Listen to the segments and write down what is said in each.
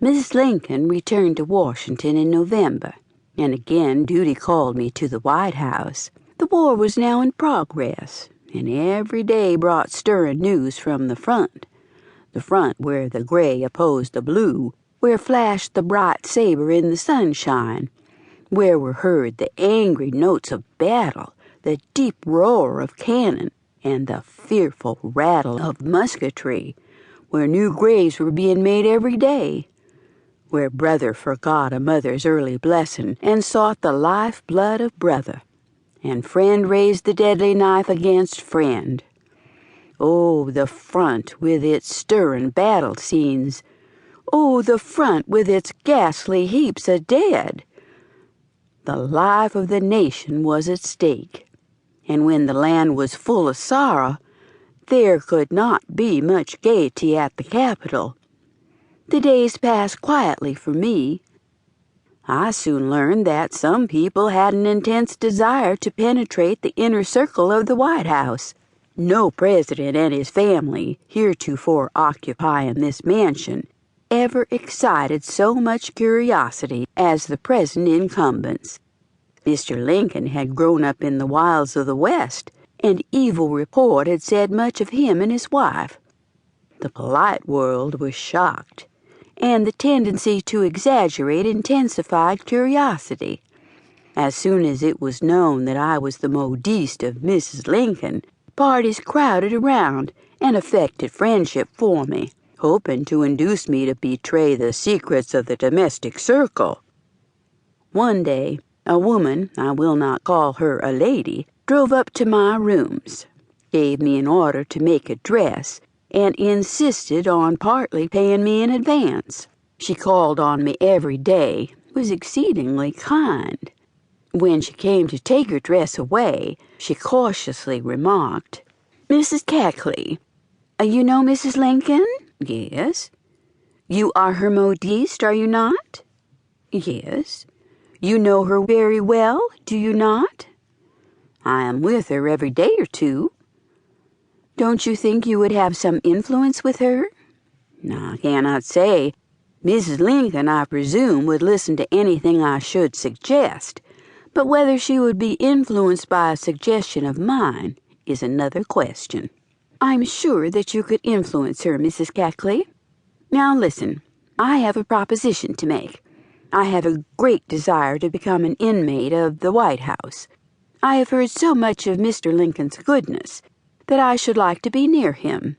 Mrs. Lincoln returned to Washington in November, and again duty called me to the White House. The war was now in progress, and every day brought stirring news from the front where the gray opposed the blue, where flashed the bright saber in the sunshine, where were heard the angry notes of battle, the deep roar of cannon, and the fearful rattle of musketry, where new graves were being made every day, where brother forgot a mother's early blessing and sought the life-blood of brother, and friend raised the deadly knife against friend. Oh, the front with its stirring battle scenes! Oh, the front with its ghastly heaps of dead! The life of the nation was at stake, and when the land was full of sorrow, there could not be much gaiety at the Capitol. The days passed quietly for me. I soon learned that some people had an intense desire to penetrate the inner circle of the White House. No president and his family, heretofore occupying this mansion, ever excited so much curiosity as the present incumbents. Mr. Lincoln had grown up in the wilds of the West, and evil report had said much of him and his wife. The polite world was shocked, and the tendency to exaggerate intensified curiosity. As soon as it was known that I was the modiste of Mrs. Lincoln, parties crowded around and affected friendship for me, hoping to induce me to betray the secrets of the domestic circle. One day, a woman, I will not call her a lady, drove up to my rooms, gave me an order to make a dress, and insisted on partly paying me in advance. She called on me every day, was exceedingly kind. When she came to take her dress away, she cautiously remarked, "Mrs. Keckley, you know Mrs. Lincoln?" "Yes." "You are her modiste, are you not?" "Yes." "You know her very well, do you not?" "I am with her every day or two." "Don't you think you would have some influence with her?" "I cannot say. Mrs. Lincoln, I presume, would listen to anything I should suggest, but whether she would be influenced by a suggestion of mine is another question." "I'm sure that you could influence her, Mrs. Keckley. Now listen, I have a proposition to make. I have a great desire to become an inmate of the White House. I have heard so much of Mr. Lincoln's goodness that I should like to be near him,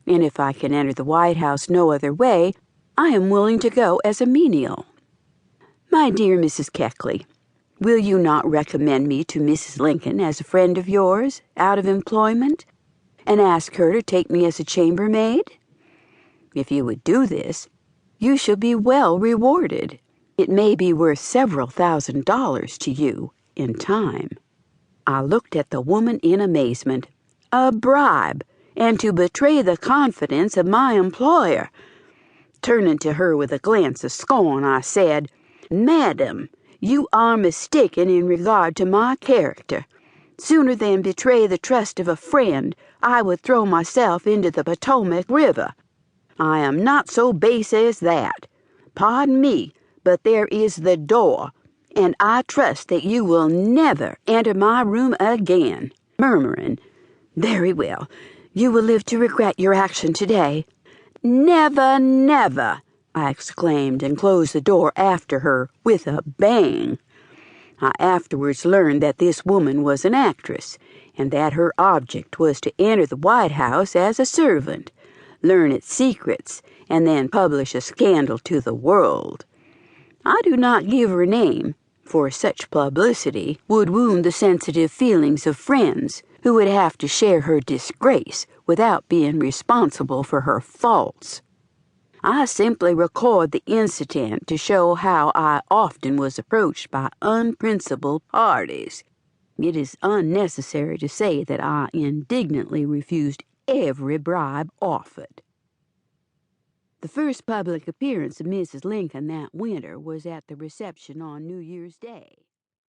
and if I can enter the White House no other way, I am willing to go as a menial. My dear Mrs. Keckley, will you not recommend me to Mrs. Lincoln as a friend of yours, out of employment, and ask her to take me as a chambermaid? If you would do this, you shall be well rewarded. It may be worth several $1,000s to you in time." I looked at the woman in amazement. A bribe, and to betray the confidence of my employer. Turning to her with a glance of scorn, I said, "Madam, you are mistaken in regard to my character. Sooner than betray the trust of a friend, I would throw myself into the Potomac River. I am not so base as that. Pardon me, but there is the door, and I trust that you will never enter my room again." Murmuring, "Very well, you will live to regret your action today." "Never, never!" I exclaimed, and closed the door after her with a bang. I afterwards learned that this woman was an actress, and that her object was to enter the White House as a servant, learn its secrets, and then publish a scandal to the world. I do not give her name, for such publicity would wound the sensitive feelings of friends who would have to share her disgrace without being responsible for her faults. I simply record the incident to show how I often was approached by unprincipled parties. It is unnecessary to say that I indignantly refused every bribe offered. The first public appearance of Mrs. Lincoln that winter was at the reception on New Year's Day.